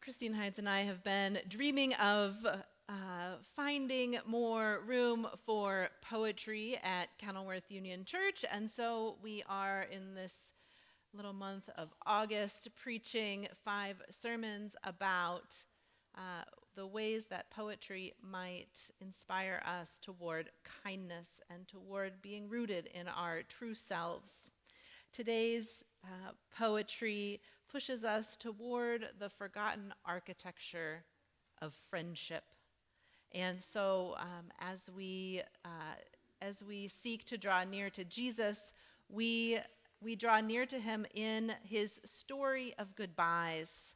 Christine Heights and I have been dreaming of finding more room for poetry at Kenilworth Union Church, and so we are in this little month of August preaching 5 sermons about the ways that poetry might inspire us toward kindness and toward being rooted in our true selves. Today's poetry pushes us toward the forgotten architecture of friendship. And so as we seek to draw near to Jesus, we draw near to him in his story of goodbyes.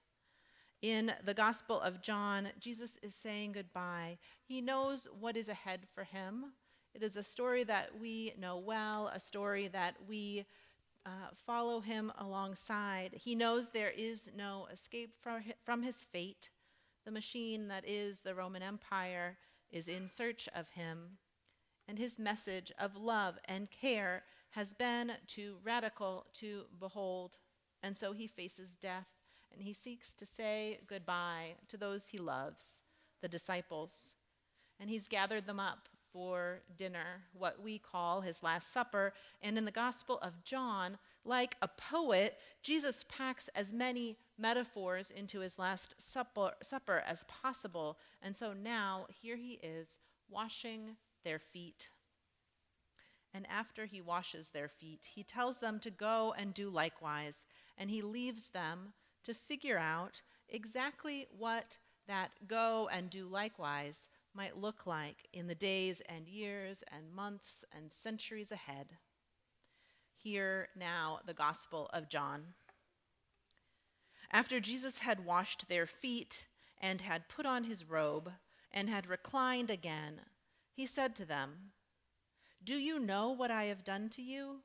In the Gospel of John, Jesus is saying goodbye. He knows what is ahead for him. It is a story that we know well, a story that we follow him alongside. He knows there is no escape from his fate. The machine that is the Roman Empire is in search of him. And his message of love and care has been too radical to behold. And so he faces death, and he seeks to say goodbye to those he loves, the disciples. And he's gathered them up for dinner, what we call his Last Supper. And in the Gospel of John, like a poet, Jesus packs as many metaphors into his Last Supper as possible. And so now, here he is, washing their feet. And after he washes their feet, he tells them to go and do likewise. And he leaves them to figure out exactly what that go and do likewise might look like in the days and years and months and centuries ahead. Hear now the Gospel of John. After Jesus had washed their feet and had put on his robe and had reclined again, he said to them, "Do you know what I have done to you?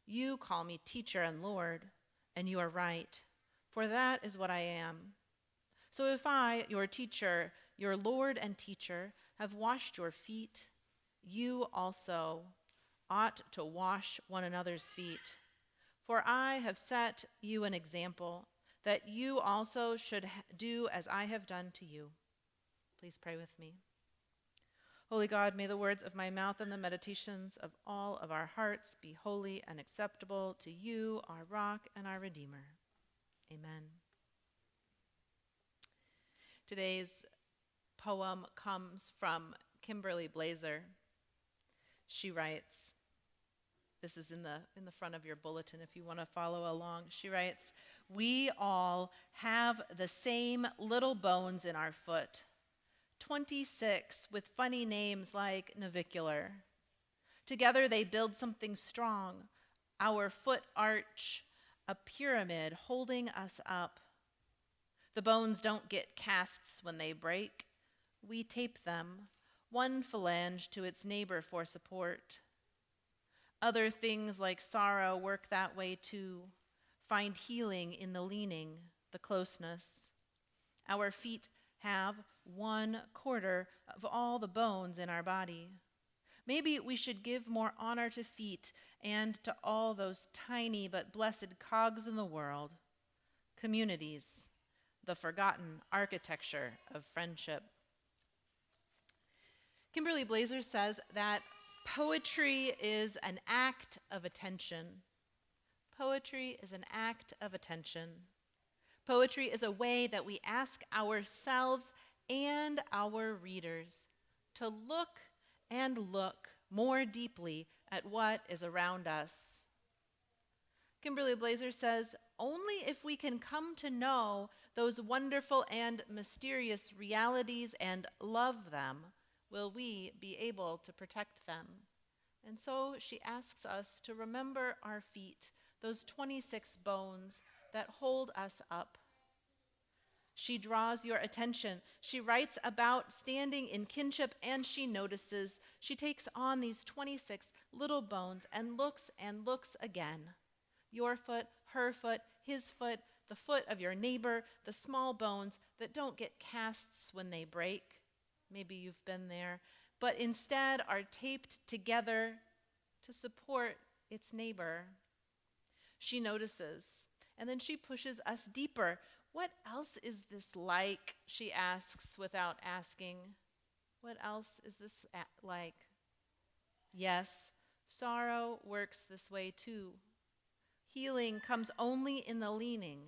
You call me teacher and Lord, and you are right, for that is what I am. So if I, your teacher, your Lord and teacher, have washed your feet, you also ought to wash one another's feet. For I have set you an example, that you also should do as I have done to you." Please pray with me. Holy God, may the words of my mouth and the meditations of all of our hearts be holy and acceptable to you, our rock and our Redeemer. Amen. Today's poem comes from Kimberly Blaeser. She writes, this is in the front of your bulletin if you want to follow along. She writes, "We all have the same little bones in our foot, 26 with funny names like navicular. Together they build something strong, our foot arch, a pyramid holding us up. The bones don't get casts when they break. We tape them, one phalange to its neighbor for support. Other things like sorrow work that way too, find healing in the leaning, the closeness. Our feet have 1/4 of all the bones in our body. Maybe we should give more honor to feet and to all those tiny but blessed cogs in the world, communities, the forgotten architecture of friendship." Kimberly Blaeser says that poetry is an act of attention. Poetry is an act of attention. Poetry is a way that we ask ourselves and our readers to look and look more deeply at what is around us. Kimberly Blaeser says, only if we can come to know those wonderful and mysterious realities and love them will we be able to protect them. And so she asks us to remember our feet, those 26 bones that hold us up. She draws your attention. She writes about standing in kinship, and she notices. She takes on these 26 little bones and looks again. Your foot, her foot, his foot, the foot of your neighbor, the small bones that don't get casts when they break. Maybe you've been there, but instead are taped together to support its neighbor. She notices, and then she pushes us deeper. What else is this like? She asks without asking. What else is this like? Yes, sorrow works this way too. Healing comes only in the leaning,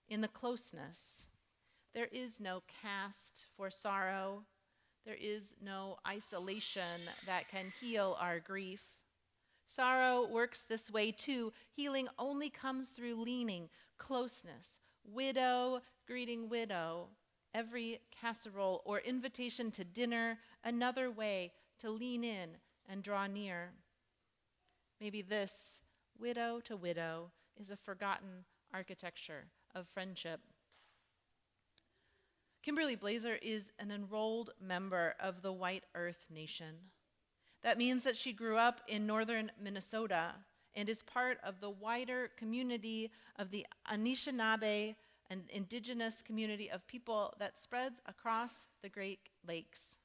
in the closeness. There is no cast for sorrow. There is no isolation that can heal our grief. Sorrow works this way too. Healing only comes through leaning, closeness, widow greeting widow, every casserole or invitation to dinner, another way to lean in and draw near. Maybe this, widow to widow, is a forgotten architecture of friendship. Kimberly Blaeser is an enrolled member of the White Earth Nation. That means that she grew up in northern Minnesota and is part of the wider community of the Anishinaabe, an indigenous community of people that spreads across the Great Lakes.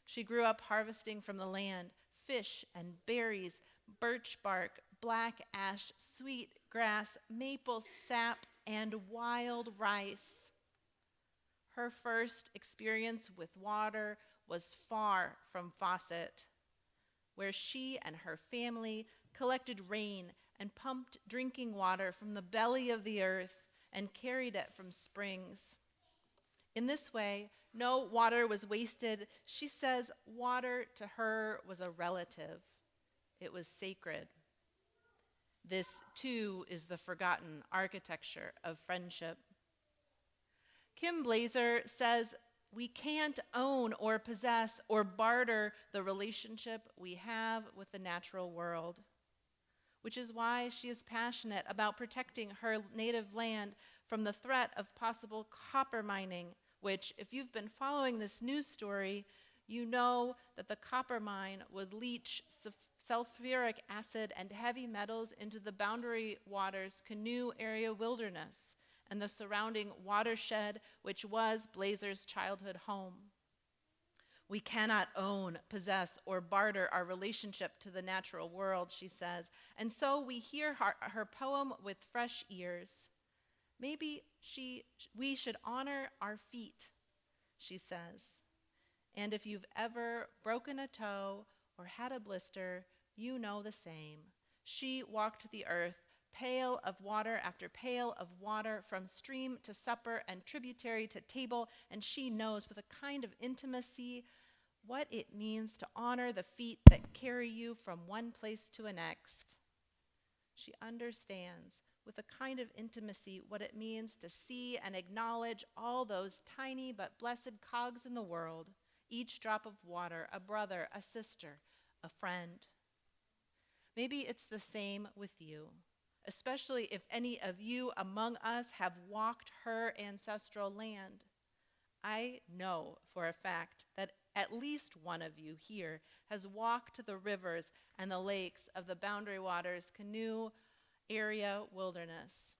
She grew up harvesting from the land fish and berries, birch bark, black ash, sweet grass, maple sap, and wild rice. Her first experience with water was far from faucet, where she and her family collected rain and pumped drinking water from the belly of the earth and carried it from springs. In this way, no water was wasted. She says water to her was a relative. It was sacred. This, too, is the forgotten architecture of friendship. Kim Blaeser says we can't own or possess or barter the relationship we have with the natural world, which is why she is passionate about protecting her native land from the threat of possible copper mining, which, if you've been following this news story, you know that the copper mine would leach sulfuric acid and heavy metals into the Boundary Waters Canoe Area wilderness and the surrounding watershed, which was Blaeser's childhood home. We cannot own, possess, or barter our relationship to the natural world, she says, and so we hear her poem with fresh ears. Maybe we should honor our feet, she says. And if you've ever broken a toe or had a blister, you know the same. She walked the earth, pail of water after pail of water, from stream to supper and tributary to table, and she knows with a kind of intimacy what it means to honor the feet that carry you from one place to the next. She understands with a kind of intimacy what it means to see and acknowledge all those tiny but blessed cogs in the world, each drop of water, a brother, a sister, a friend. Maybe it's the same with you, especially if any of you among us have walked her ancestral land. I know for a fact that at least one of you here has walked the rivers and the lakes of the Boundary Waters Canoe Area wilderness,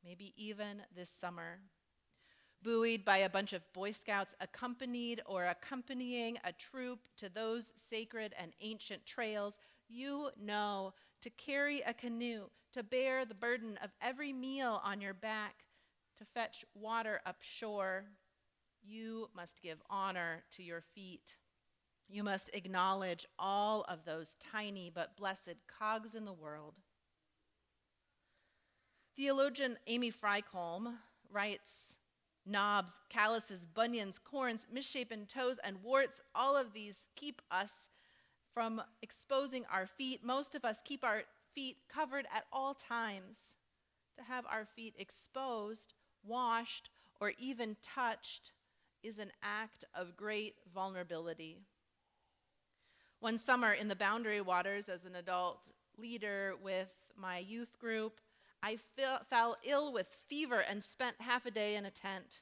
maybe even this summer. Buoyed by a bunch of Boy Scouts, accompanied or accompanying a troop to those sacred and ancient trails, you know to carry a canoe, to bear the burden of every meal on your back, to fetch water up shore. You must give honor to your feet. You must acknowledge all of those tiny but blessed cogs in the world. Theologian Amy Frycolm writes, knobs, calluses, bunions, corns, misshapen toes, and warts, all of these keep us from exposing our feet. Most of us keep our feet covered at all times. To have our feet exposed, washed, or even touched is an act of great vulnerability. One summer in the Boundary Waters, as an adult leader with my youth group, I fell ill with fever and spent half a day in a tent.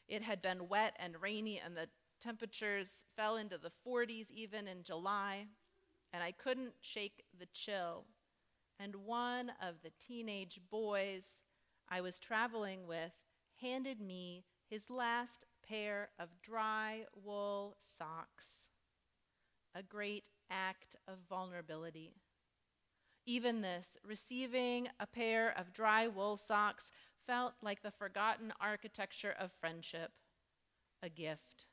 It had been wet and rainy, and the temperatures fell into the 40s even in July, and I couldn't shake the chill. And one of the teenage boys I was traveling with handed me his last pair of dry wool socks, a great act of vulnerability. Even this, receiving a pair of dry wool socks, felt like the forgotten architecture of friendship, a gift.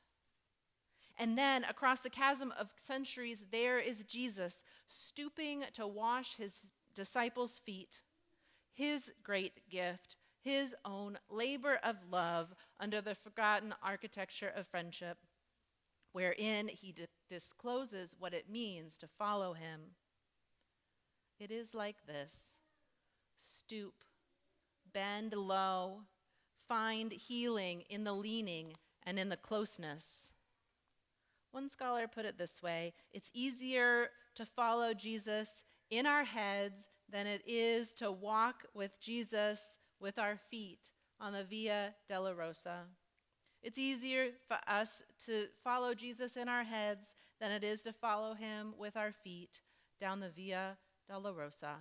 And then across the chasm of centuries, there is Jesus stooping to wash his disciples' feet, his great gift, his own labor of love under the forgotten architecture of friendship, wherein he discloses what it means to follow him. It is like this: stoop, bend low, find healing in the leaning and in the closeness. One scholar put it this way: it's easier to follow Jesus in our heads than it is to walk with Jesus with our feet on the Via Dolorosa. It's easier for us to follow Jesus in our heads than it is to follow him with our feet down the Via Dolorosa.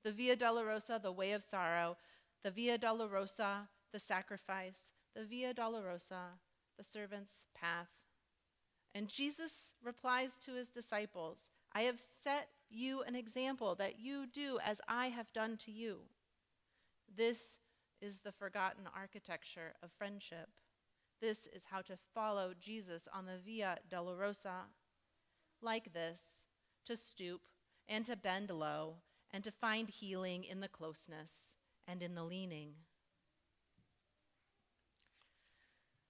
The Via Dolorosa, the way of sorrow. The Via Dolorosa, the sacrifice. The Via Dolorosa, the servant's path. And Jesus replies to his disciples, I have set you an example that you do as I have done to you. This is the forgotten architecture of friendship. This is how to follow Jesus on the Via Dolorosa. Like this, to stoop and to bend low and to find healing in the closeness and in the leaning.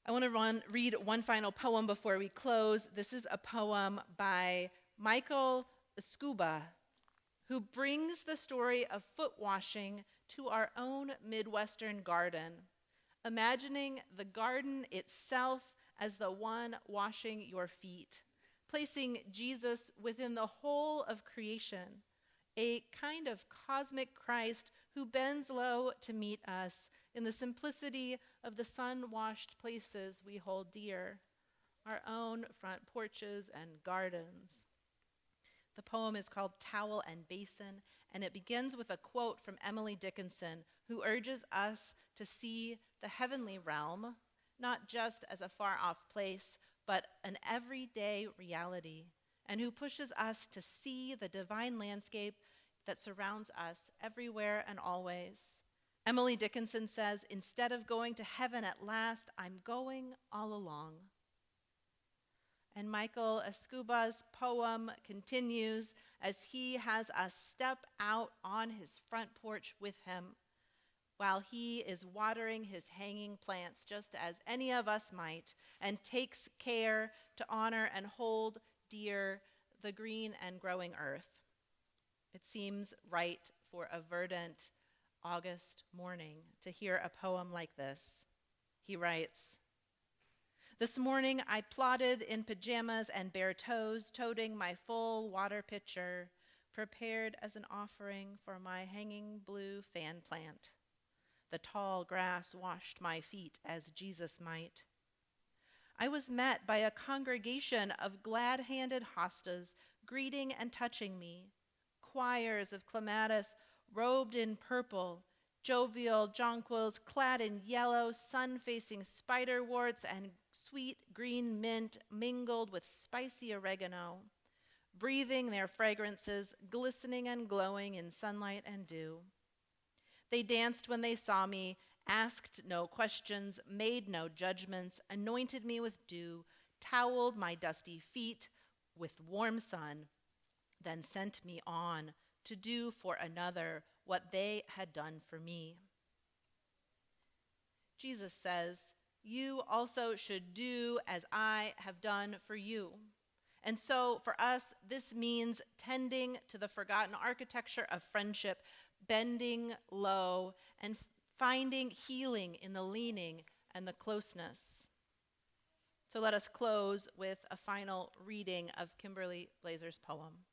I want to read one final poem before we close. This is a poem by Michael Escuba, who brings the story of foot washing to our own Midwestern garden, imagining the garden itself as the one washing your feet, placing Jesus within the whole of creation, a kind of cosmic Christ who bends low to meet us in the simplicity of the sun-washed places we hold dear, our own front porches and gardens. The poem is called Towel and Basin, and it begins with a quote from Emily Dickinson, who urges us to see the heavenly realm, not just as a far-off place, but an everyday reality, and who pushes us to see the divine landscape that surrounds us everywhere and always. Emily Dickinson says, instead of going to heaven at last, I'm going all along. And Michael Escuba's poem continues as he has us step out on his front porch with him while he is watering his hanging plants just as any of us might, and takes care to honor and hold dear the green and growing earth. It seems right for a verdant August morning to hear a poem like this. He writes, this morning I plodded in pajamas and bare toes, toting my full water pitcher, prepared as an offering for my hanging blue fan plant. The tall grass washed my feet as Jesus might. I was met by a congregation of glad-handed hostas, greeting and touching me, choirs of clematis robed in purple, jovial jonquils clad in yellow, sun-facing spiderworts and sweet green mint mingled with spicy oregano, breathing their fragrances, glistening and glowing in sunlight and dew. They danced when they saw me, asked no questions, made no judgments, anointed me with dew, toweled my dusty feet with warm sun, then sent me on to do for another what they had done for me. Jesus says, you also should do as I have done for you. And so for us, this means tending to the forgotten architecture of friendship, bending low, and finding healing in the leaning and the closeness. So let us close with a final reading of Kimberly Blaeser's poem.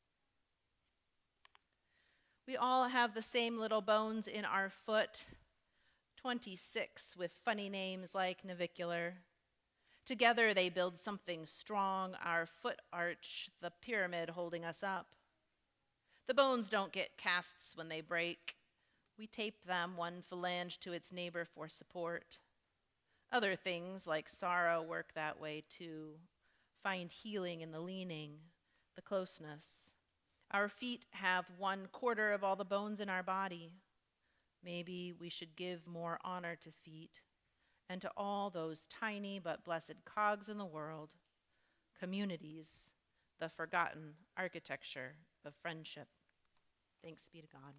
We all have the same little bones in our foot, 26 with funny names like navicular. Together they build something strong, our foot arch, the pyramid holding us up. The bones don't get casts when they break. We tape them one phalange to its neighbor for support. Other things like sorrow work that way too. Find healing in the leaning, the closeness. Our feet have 1/4 of all the bones in our body. Maybe we should give more honor to feet and to all those tiny but blessed cogs in the world, communities, the forgotten architecture of friendship. Thanks be to God.